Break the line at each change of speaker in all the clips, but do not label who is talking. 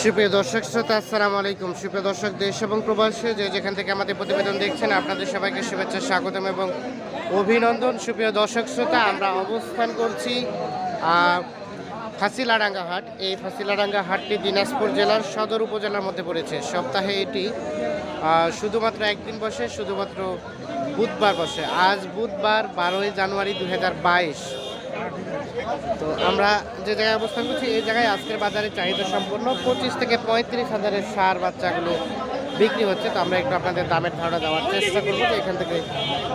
সুপ্রিয় দর্শক শ্রোতা, আসসালামু আলাইকুম। সুপ্রিয় দর্শক, দেশ এবং প্রবাসী যে যেখান থেকে আমাদের প্রতিবেদন দেখছেন, আপনাদের সবাইকে শুভেচ্ছা, স্বাগতম এবং অভিনন্দন। সুপ্রিয় দর্শক শ্রোতা, আমরা অবস্থান করছি ফাঁসিলাডাঙ্গা হাট। এই ফাঁসিলাডাঙ্গা হাটটি দিনাজপুর জেলার সদর উপজেলার মধ্যে পড়েছে। সপ্তাহে এটি শুধুমাত্র একদিন বসে, শুধুমাত্র বুধবার বসে। আজ বুধবার 12ই জানুয়ারি 2022। তো আমরা যে জায়গায় অবস্থান করছি, এই জায়গায় আজকের বাজারে চাহিদা সম্পন্ন 25 থেকে 35 হাজারের সার বাচ্চাগুলো বিক্রি হচ্ছে। তো আমরা একটু আপনাদের দামের ধারণা দেওয়ার চেষ্টা করবো যে এখান থেকে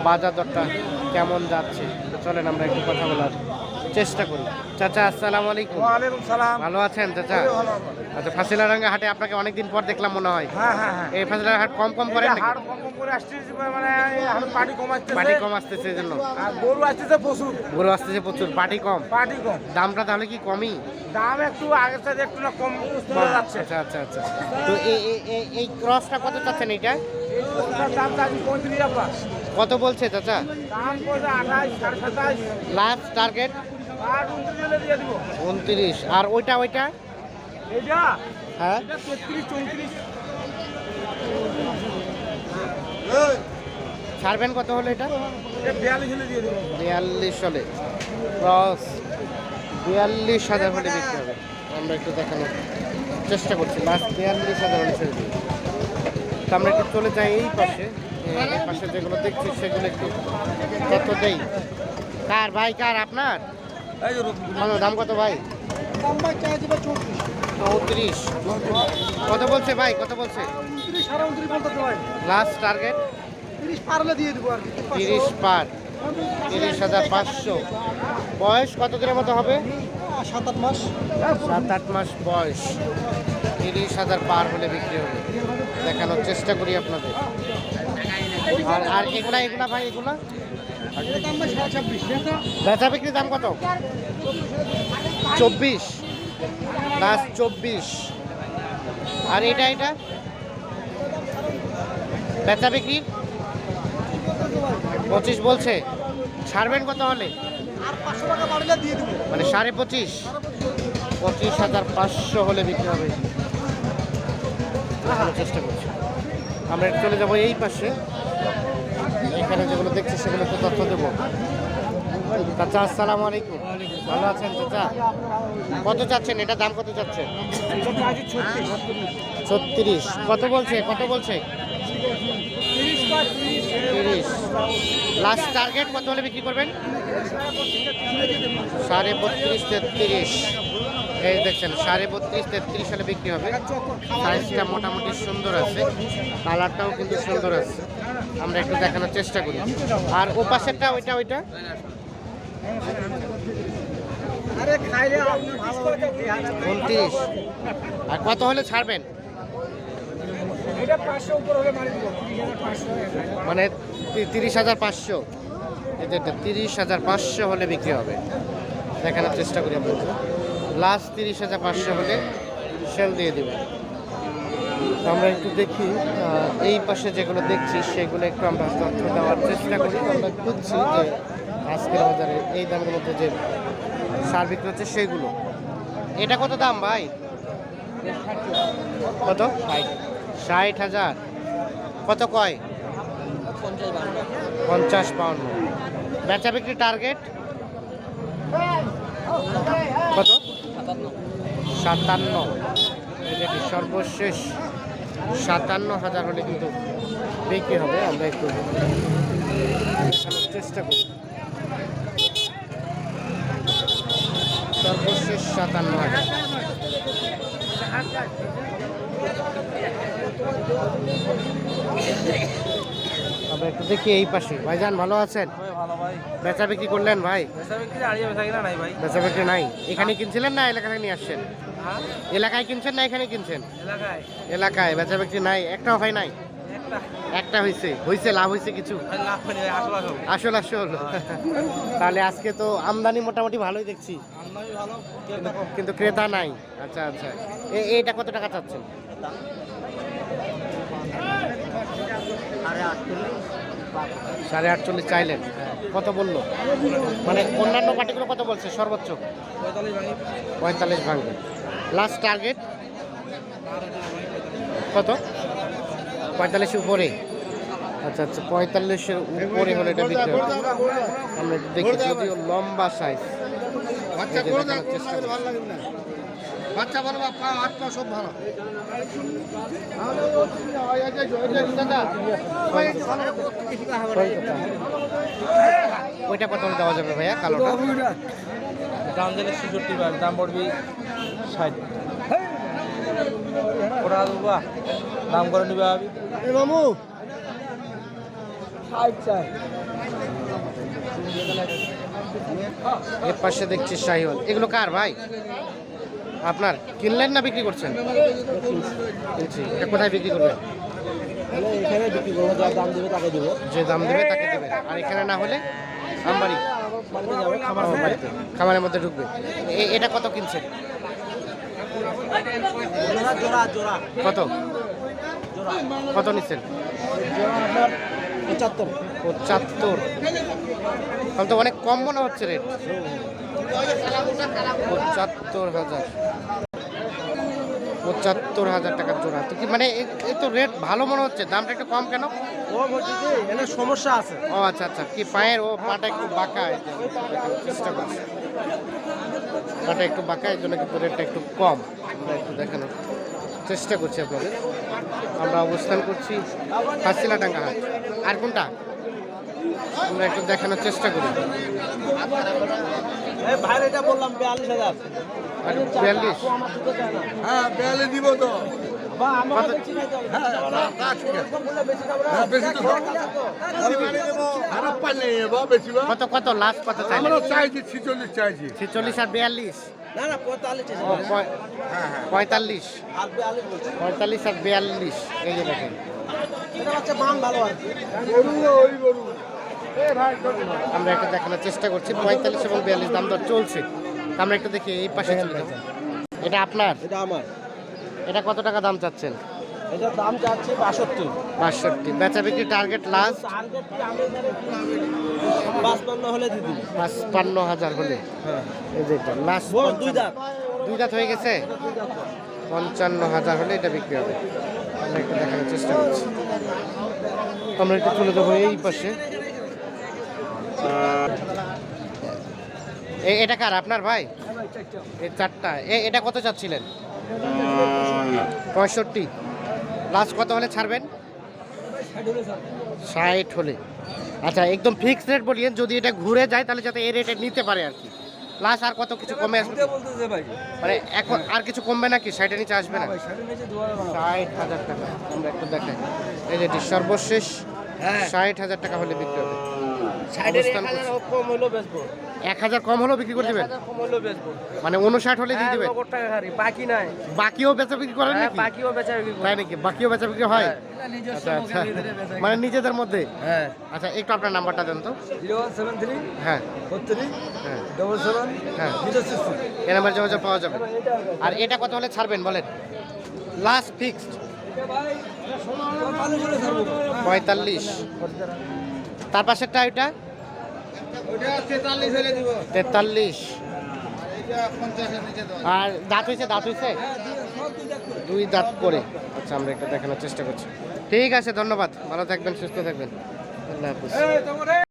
বাজার দরটা কেমন যাচ্ছে। তো চলেন আমরা একটু কথা বলার চেষ্টা করি। চাচা, আসসালামু আলাইকুম।
ওয়ালাইকুম সালাম।
ভালো আছেন চাচা? আচ্ছা, ফাঁসিলাডাঙ্গা হাটে আপনাকে অনেকদিন পর দেখলাম মনে হয়।
হ্যাঁ।
এই ফাঁসিলাডাঙ্গা হাট কম করেন নাকি?
হাড় কম করে আসতেছে, মানে হাড় পাটি কম আসতেছে।
পাটি কম আসতেছে এই জন্য।
আর গরু আসতেছে প্রচুর।
গরু আসতেছে প্রচুর, পাটি কম।
পাটি কম।
দামটা তাহলে কি কমই?
দাম একটু আগের সাথে একটু না কম পাওয়া যাচ্ছে।
আচ্ছা। তো এই ক্রসটা কত চাচ্ছেন এটা?
এটার দাম চাচ্ছি 35 টাকা।
কত বলছে চাচা?
দাম বলছে 28, 27।
লাস্ট টার্গেট
আর 29 হলে দিয়ে দিব।
29। আর ওইটা?
এটা
হ্যাঁ,
এটা 33, 34।
ছাড়বেন কত হলো এটা?
এটা 42 হলে দিয়ে দিব।
42 হলে ক্রস 42,000 হলে বিক্রি হবে। আমরা একটু দেখানোর চেষ্টা করছি। লাস্ট 42,000 হলে ছেড়ে দিই। তো আমরা একটু চলে যাই এই পাশে। এই পাশে যেগুলো দেখছি সেগুলো একটু কত দেই। কার ভাই, কার আপনার? দাম কত ভাই?
দাম ভাই চাই দিবে 34।
34। কত বলছে ভাই, কত বলছে?
29, 29 বলতে ভাই।
লাস্ট টার্গেট
30 পার হলে দিয়ে দিব আর কি।
30 পার, 30,500। বয়স কত দিনের মতো হবে?
7-8 মাস।
7-8 মাস বয়স। 30,000 পার হলে বিক্রি হবে। দেখানোর চেষ্টা করি আপনাদের। আর এগুলা ভাই, এগুলা
দাম ভাই 26।
বেচা বিক্রির দাম কত? 24। লাস্ট 24। আর এটা বেচা বিক্রি 25 বলছে। ছাড়বেন কত হলে?
আর 500 টাকা বাড়লে দিয়ে দিব।
মানে 25.5। 25,500 হলে বিক্রি হবে। দেখানোর চেষ্টা করছি। আমরা একটু চলে যাবো এই পাশে। এখানে যেগুলো দেখছি সেগুলো একটু তথ্য দেবো। চাচা, আসসালামু আলাইকুম। ভালো আছেন চাচা? কত চাচ্ছেন এটা? দাম কত চাচ্ছেন? 36। কত বলছে? 30। লাস্ট টার্গেট কত হলে বিক্রি করবেন? 32.5, 33। এই দেখছেন 32.5, 33 হলে বিক্রি হবে। সাইজটা মোটামুটি সুন্দর আছে, কালারটাও কিন্তু সুন্দর আছে। আমরা একটু দেখানোর চেষ্টা করি। আর ও পাশেরটা ওইটা 29। আর কত হলে ছাড়বেন? মানে 30,500। এটা 30,500 হলে বিক্রি হবে। দেখানোর চেষ্টা করি আপনাদের। লাস্ট 30,500 হলে সেল দিয়ে দেবে। তো আমরা একটু দেখি এই পাশে যেগুলো দেখছি সেগুলো একটু আমরা তথ্য দেওয়ার চেষ্টা করি। আমরা খুঁজছি যে আজকের বাজারে এই দামের মধ্যে যে সার বিক্রি হচ্ছে সেইগুলো। এটা কত দাম ভাই? কত? 60,000। কত কয়? 50-52। বেচা বিক্রি টার্গেট কত? 57। এটি সর্বশেষ 57,000 হলে কিন্তু বিক্রি হবে। আমরা একটু দেখানোর চেষ্টা করি। সর্বশেষ 57,000। আমরা একটু দেখি এই পাশে। ভাইজান, ভালো আছেন? বেচা বিক্রি করলেন ভাই? বেচা বিক্রি নাই। এখানে কিনছিলেন না এলাকা থেকে নিয়ে আসছেন? এলাকায় কিনছেন না এখানে কিনছেন? এলাকায়। বেচা বিক্রি নাই, একটাও হয় নাই? একটা হয়েছে। লাভ হয়েছে কিছু? আসল। তাহলে আজকে তো আমদানি মোটামুটি ভালোই দেখছি, কিন্তু ক্রেতা নাই। আচ্ছা। এইটা কত টাকা চাচ্ছেন?
48।
48.5 চাইলেন, কত বললো? মানে অন্যান্য পার্টিগুলো কত বলছে সর্বোচ্চ? 45 ভাঙবে। লাস্ট টার্গেট কত? 45 উপরে। আচ্ছা আচ্ছা, 45-এর উপরে হলে এটা বিক্রি হবে। আমরা একটু দেখি, যদিও লম্বা সাইজ।
বাচ্চা ভালো, হাত পা সব ভালো।
ওইটা কত হলে দেওয়া যাবে ভাইয়া কালোটা?
দাম দিলে 66 বার, দাম পড়বি 60। ওরা দেবা দাম করে নিবে আমি
মামু
এর পাশে দেখছি শাহিওয়াল। এগুলো কার ভাই? আপনার? কিনলেন না বিক্রি করছেন? কিনছি। এটা কোথায় বিক্রি করবেন?
এখানে বিক্রি করবো, যার দাম দেবে তাকে দেবো।
যে দাম দেবে তাকে দেবে। আর এখানে না হলে আমবাড়ি
বাড়িতে যাবে, খাবার
ও, বাড়িতে খামারের মধ্যে ঢুকবে। এটা কত কিনছেন?
জোড়া জোড়া
কত কত নিচ্ছেন?
জোড়া আপনার 75।
75। তাহলে তো অনেক কম মনে হচ্ছে রেট। 75,000। 75,000 টাকার জোড়া। তো কি মানে এই তো রেট ভালো মনে হচ্ছে, দামটা একটু কম কেন?
ও বলছি যে এখানে সমস্যা আছে।
ও আচ্ছা আচ্ছা, কি পায়ের ও পাটা একটু বাঁকা, এই যে দেখানোর চেষ্টা করছি। পাটা একটু বাঁকা, এই জন্য কিন্তু রেটটা একটু কম। আমরা একটু দেখানোর চেষ্টা করছি আপনাদের। আমরা অবস্থান করছি হাসিলাডাঙ্গা হাট। আর কোনটা আমরা একটু দেখানোর চেষ্টা করি।
ভাইয়ের এটা বললাম 42,000।
আর 42?
হ্যাঁ, বেয়ালে দিব তো।
বা আমরা
কত?
বেশি নাই তো।
হ্যাঁ, বেশি তো খারাপ পাইলে বেশি বা।
কত লাস্ট কত চাইলেন?
আমরা চাইছি 46 চাইছি।
46 আর 42?
না না 45
ও 45।
আর 42 বলছি।
45 আর 42, এই যে দেখেন।
এটা হচ্ছে মান ভালো আর কি।
গরু ওই গরু। এ ভাই
আমরা একটু দেখানোর চেষ্টা করছি। 45 এবং 42 দাম দর চলছে। তা আমরা একটু দেখি, এই পাশে চলে যাবো। এটা আপনার?
এটা আমার।
এটা কত টাকা দাম চাচ্ছেন?
এটার দাম চাচ্ছি 62।
62। বেচা বিক্রি টার্গেট লাস্ট
টার্গেট কি আমি এখানে 55 হলে দিয়ে দিই।
55,000 হলে।
হ্যাঁ।
এই যে এটা লাস্ট।
বড় দুই দাঁত।
2 দাঁত হয়ে গেছে। 55,000 হলে এটা বিক্রি হবে। আমরা একটু দেখানোর চেষ্টা করছি। আমরা একটু চলে যাবো এই পাশে। এটা কার? আপনার ভাই? এই চারটা। এটা কত চাচ্ছিলেন? 65। লাস্ট কত হলে ছাড়বেন? 60 হলে। আচ্ছা, একদম ফিক্সড রেট বলিয়েন, যদি এটা ঘুরে যায় তাহলে যাতে এই রেটে নিতে পারে আর কি। প্লাস আর কত কিছু কমে আসবে? মানে এখন আর কিছু কমবে নাকি? 60-এর নিচে আসবে না? 60,000 টাকা। আমরা একটু দেখাই। এই যেটি সর্বশেষ 60,000 টাকা হলে বিক্রি হবে। অবস্থান করছি।
কম হলো বেচবো।
1,000 কম হলেও বিক্রি করে দেবেন?
1000 কম হলো বেচবো।
মানে 59 হলে দিয়ে দেবেন?
নগদ টাকা খারি, বাকি নাই।
বাকিও বেচা বিক্রি করেন
হ্যাঁ,
নাকি?
বাকিও বেচা বিক্রি করি।
তাই নাকি? বাকিও বেচা বিক্রি হয়? আচ্ছা আচ্ছা, মানে নিজেদের মধ্যে।
হ্যাঁ।
আচ্ছা, একটু আপনার নাম্বারটা দেন তো।
0173
হ্যাঁ
43
হ্যাঁ
77
হ্যাঁ,
060।
এই নাম্বার যোগাযোগ পাওয়া যাবে। আর এটা কত হলে ছাড়বেন বলেন? Last fixed 45। তার পাশেরটা এটা
ওটা 43 হলে দিব।
43। আর দাঁত হয়েছে? দাঁত হয়েছে 2 দাঁত করে। আচ্ছা, আমরা একটু দেখানোর চেষ্টা করছি। ঠিক আছে, ধন্যবাদ। ভালো থাকবেন, সুস্থ থাকবেন। আল্লাহ হাফিজ।